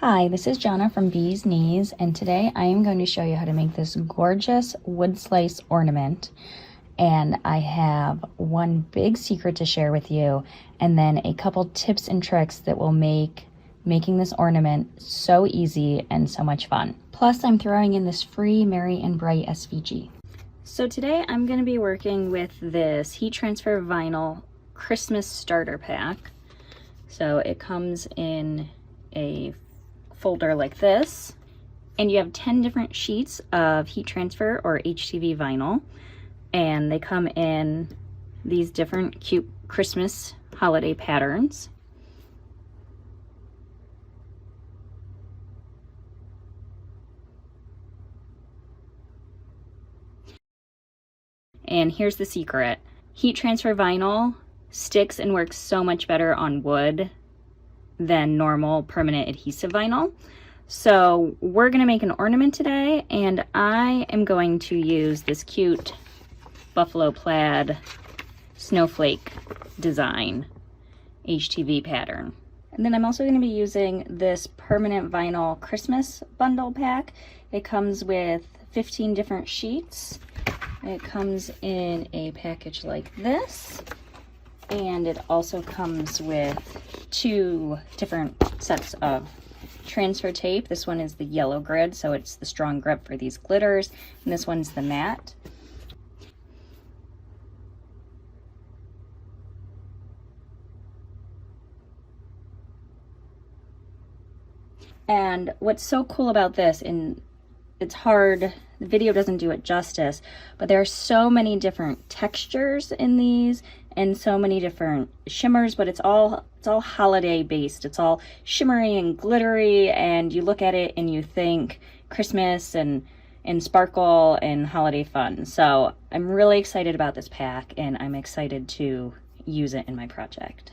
Hi, this is Jonna from Bee's Knees, and today I am going to show you how to make this gorgeous wood slice ornament. And I have one big secret to share with you, and then a couple tips and tricks that will make making this ornament so easy and so much fun. Plus, I'm throwing in this free Merry and Bright SVG. So today I'm going to be working with this heat transfer vinyl Christmas starter pack. So it comes in a folder like this, and you have 10 different sheets of heat transfer or HTV vinyl, and they come in these different cute Christmas holiday patterns. And here's the secret. Heat transfer vinyl sticks and works so much better on wood than normal permanent adhesive vinyl. So we're gonna make an ornament today, and I am going to use this cute buffalo plaid snowflake design HTV pattern. And then I'm also gonna be using this permanent vinyl Christmas bundle pack. It comes with 15 different sheets. It comes in a package like this, and it also comes with 2 different sets of transfer tape. This one is the yellow grid, so it's the strong grip for these glitters, and this one's the matte. And what's so cool about this, and it's hard, the video doesn't do it justice, but there are so many different textures in these and so many different shimmers, but it's all holiday based. It's all shimmery and glittery, and you look at it and you think Christmas and sparkle and holiday fun. So I'm really excited about this pack, and I'm excited to use it in my project.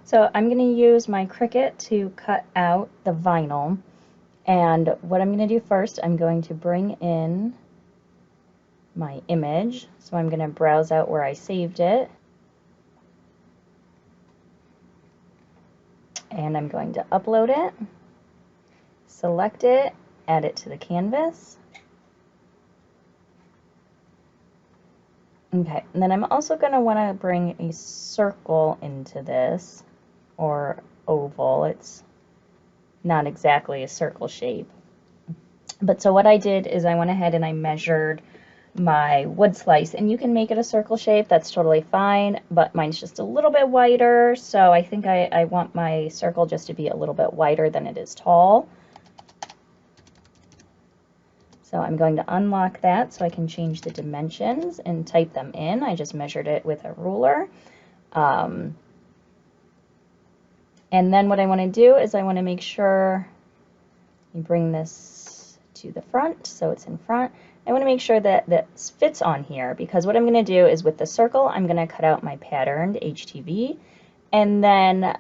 So I'm going to use my Cricut to cut out the vinyl. And what I'm going to do first, I'm going to bring in my image. So I'm going to browse out where I saved it. And I'm going to upload it, select it, add it to the canvas. Okay, and then I'm also going to want to bring a circle into this, or oval. It's not exactly a circle shape. But so what I did is I went ahead and I measured my wood slice, and you can make it a circle shape, that's totally fine, but mine's just a little bit wider, so I think I want my circle just to be a little bit wider than it is tall. So I'm going to unlock that so I can change the dimensions and type them in. I just measured it with a ruler. And then what I want to do is I want to make sure you bring this to the front so it's in front. I want to make sure that this fits on here, because what I'm going to do is with the circle, I'm going to cut out my patterned HTV, and then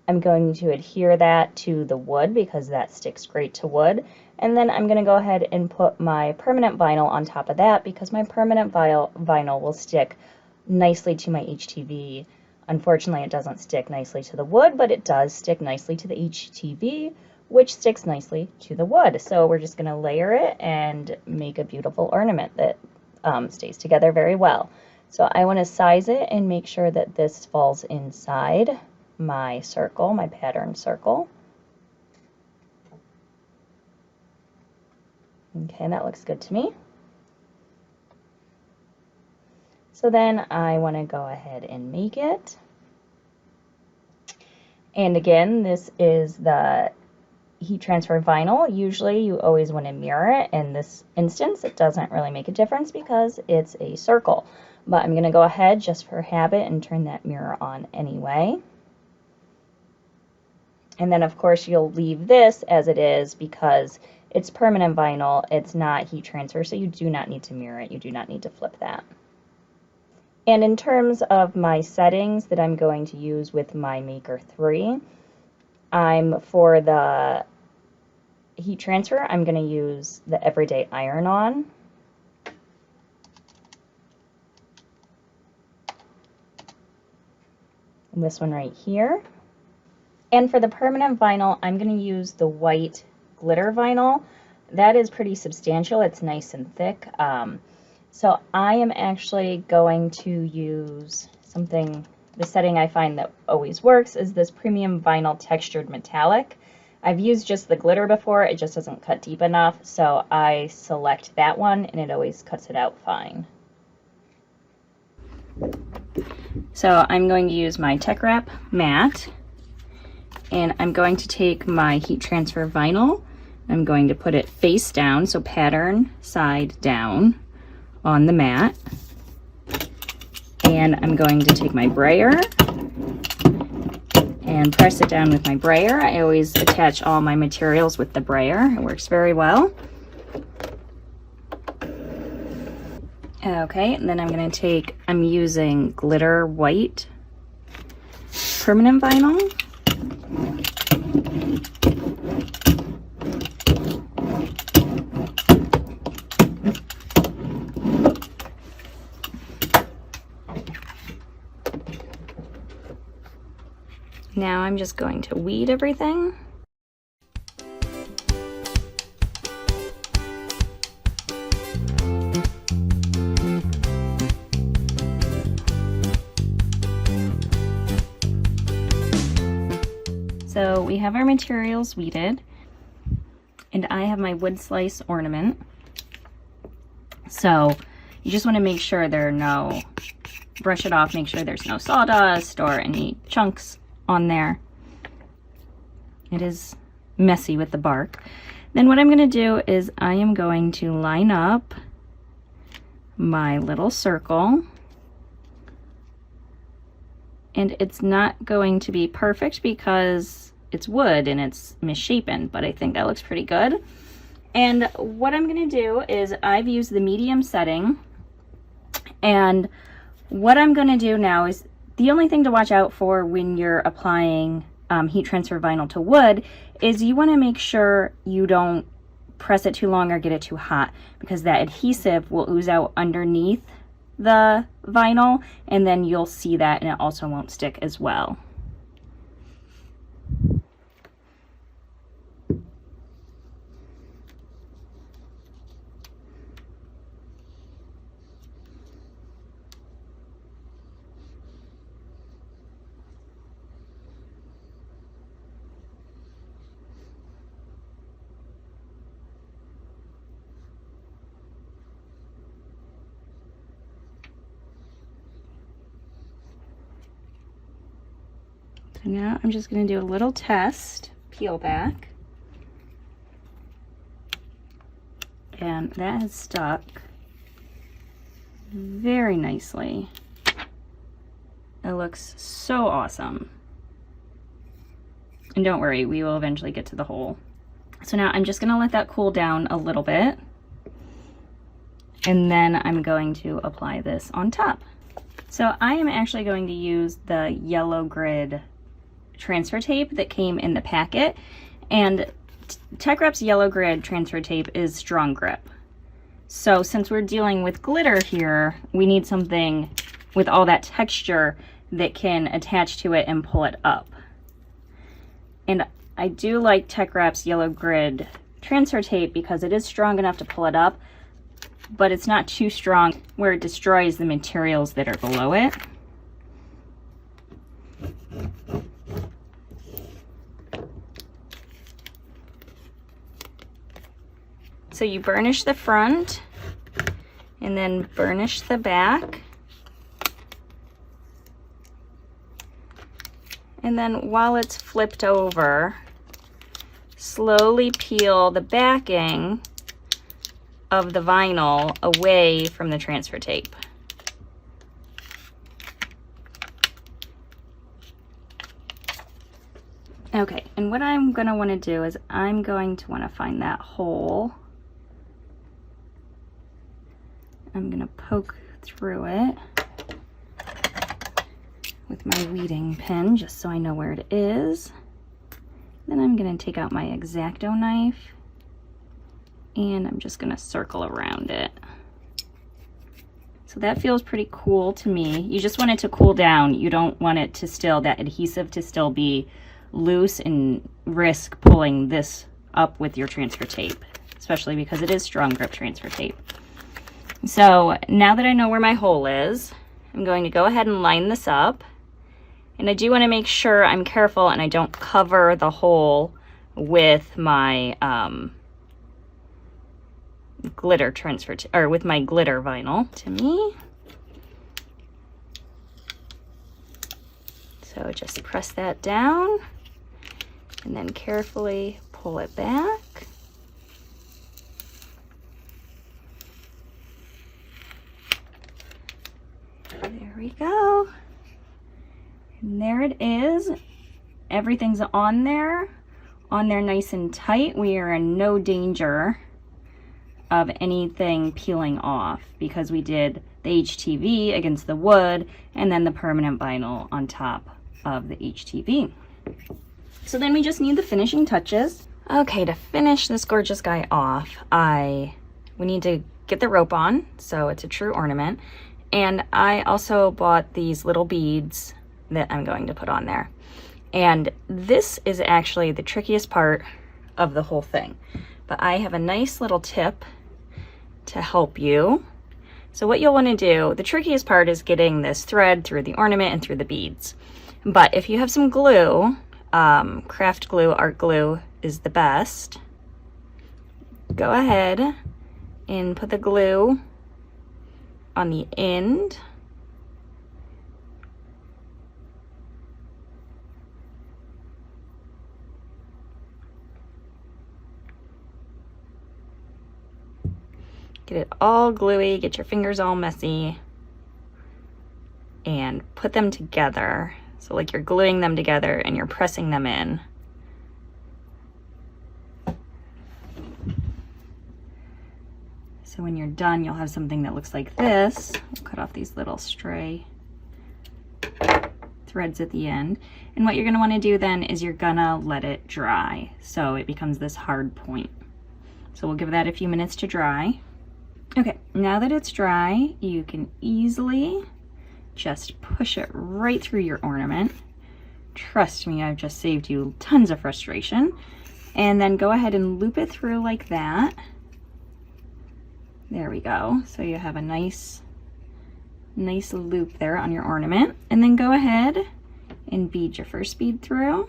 I'm going to adhere that to the wood because that sticks great to wood. And then I'm going to go ahead and put my permanent vinyl on top of that, because my permanent vinyl will stick nicely to my HTV. Unfortunately, it doesn't stick nicely to the wood, but it does stick nicely to the HTV, which sticks nicely to the wood. So we're just going to layer it and make a beautiful ornament that stays together very well. So I want to size it and make sure that this falls inside my circle, my pattern circle. Okay, that looks good to me. So then I want to go ahead and make it. And again, this is the heat transfer vinyl. Usually you always want to mirror it. In this instance, it doesn't really make a difference because it's a circle. But I'm going to go ahead just for habit and turn that mirror on anyway. And then of course you'll leave this as it is because it's permanent vinyl. It's not heat transfer, so you do not need to mirror it. You do not need to flip that. And in terms of my settings that I'm going to use with my Maker 3, for the heat transfer, I'm going to use the Everyday Iron-On. And this one right here. And for the permanent vinyl, I'm going to use the white glitter vinyl. That is pretty substantial. It's nice and thick. So I am actually going to use something, the setting I find that always works is this premium vinyl textured metallic. I've used just the glitter before, it just doesn't cut deep enough, so I select that one and it always cuts it out fine. So I'm going to use my Tech Wrap mat, and I'm going to take my heat transfer vinyl. I'm going to put it face down, so pattern side down on the mat. And I'm going to take my brayer and press it down with my brayer. I always attach all my materials with the brayer. It works very well. Okay, and then I'm using glitter white permanent vinyl. Now I'm just going to weed everything. So we have our materials weeded, and I have my wood slice ornament. So you just want to make sure brush it off, make sure there's no sawdust or any chunks on there. It is messy with the bark. Then what I'm going to do is I am going to line up my little circle, and it's not going to be perfect because it's wood and it's misshapen, but I think that looks pretty good. And what I'm going to do is I've used the medium setting, and what I'm going to do now is the only thing to watch out for when you're applying heat transfer vinyl to wood is you want to make sure you don't press it too long or get it too hot, because that adhesive will ooze out underneath the vinyl, and then you'll see that, and it also won't stick as well. So now I'm just going to do a little test peel back, and that has stuck very nicely. It looks so awesome. And don't worry, we will eventually get to the hole. So now I'm just going to let that cool down a little bit, and then I'm going to apply this on top. So I am actually going to use the yellow grid transfer tape that came in the packet, and Tech Wrap's yellow grid transfer tape is strong grip. So since we're dealing with glitter here, we need something with all that texture that can attach to it and pull it up. And I do like Tech Wrap's yellow grid transfer tape because it is strong enough to pull it up, but it's not too strong where it destroys the materials that are below it. So you burnish the front and then burnish the back. And then while it's flipped over, slowly peel the backing of the vinyl away from the transfer tape. Okay, and what I'm going to want to do is I'm going to want to find that hole. I'm going to poke through it with my weeding pin just so I know where it is. Then I'm going to take out my X-Acto knife and I'm just going to circle around it. So that feels pretty cool to me. You just want it to cool down. You don't want it to still, that adhesive to still be loose and risk pulling this up with your transfer tape, especially because it is strong grip transfer tape. So now that I know where my hole is, I'm going to go ahead and line this up. And I do want to make sure I'm careful and I don't cover the hole with my glitter transfer, or with my glitter vinyl to me. So just press that down and then carefully pull it back. There we go. And there it is. Everything's on there nice and tight. We are in no danger of anything peeling off because we did the HTV against the wood and then the permanent vinyl on top of the HTV. So then we just need the finishing touches. Okay, to finish this gorgeous guy off, we need to get the rope on, so it's a true ornament. And I also bought these little beads that I'm going to put on there. And this is actually the trickiest part of the whole thing. But I have a nice little tip to help you. So what you'll want to do, the trickiest part is getting this thread through the ornament and through the beads. But if you have some glue, craft glue, art glue is the best. Go ahead and put the glue on the end. Get it all gluey, get your fingers all messy, and put them together. So like you're gluing them together and you're pressing them in. So when you're done, you'll have something that looks like this. We'll cut off these little stray threads at the end. And what you're gonna wanna do then is you're gonna let it dry. So it becomes this hard point. So we'll give that a few minutes to dry. Okay, now that it's dry, you can easily just push it right through your ornament. Trust me, I've just saved you tons of frustration. And then go ahead and loop it through like that. There we go. So you have a nice loop there on your ornament. And then go ahead and bead your first bead through.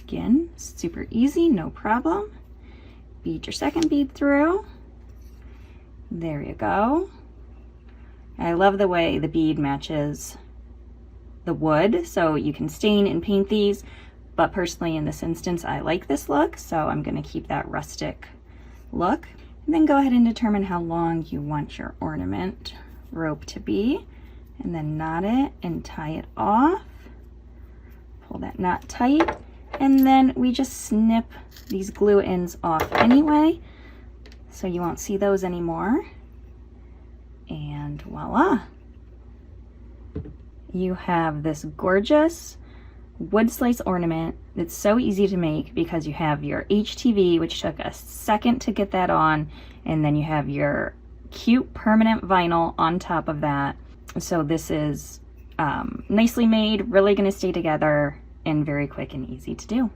Again, super easy, no problem. Bead your second bead through. There you go. I love the way the bead matches the wood, so you can stain and paint these, but personally in this instance I like this look, so I'm going to keep that rustic look. And then go ahead and determine how long you want your ornament rope to be, and then knot it and tie it off. Pull that knot tight, and then we just snip these glue ends off anyway, so you won't see those anymore. And voila! You have this gorgeous wood slice ornament that's so easy to make because you have your HTV, which took a second to get that on, and then you have your cute permanent vinyl on top of that. So this is nicely made, really going to stay together, and very quick and easy to do.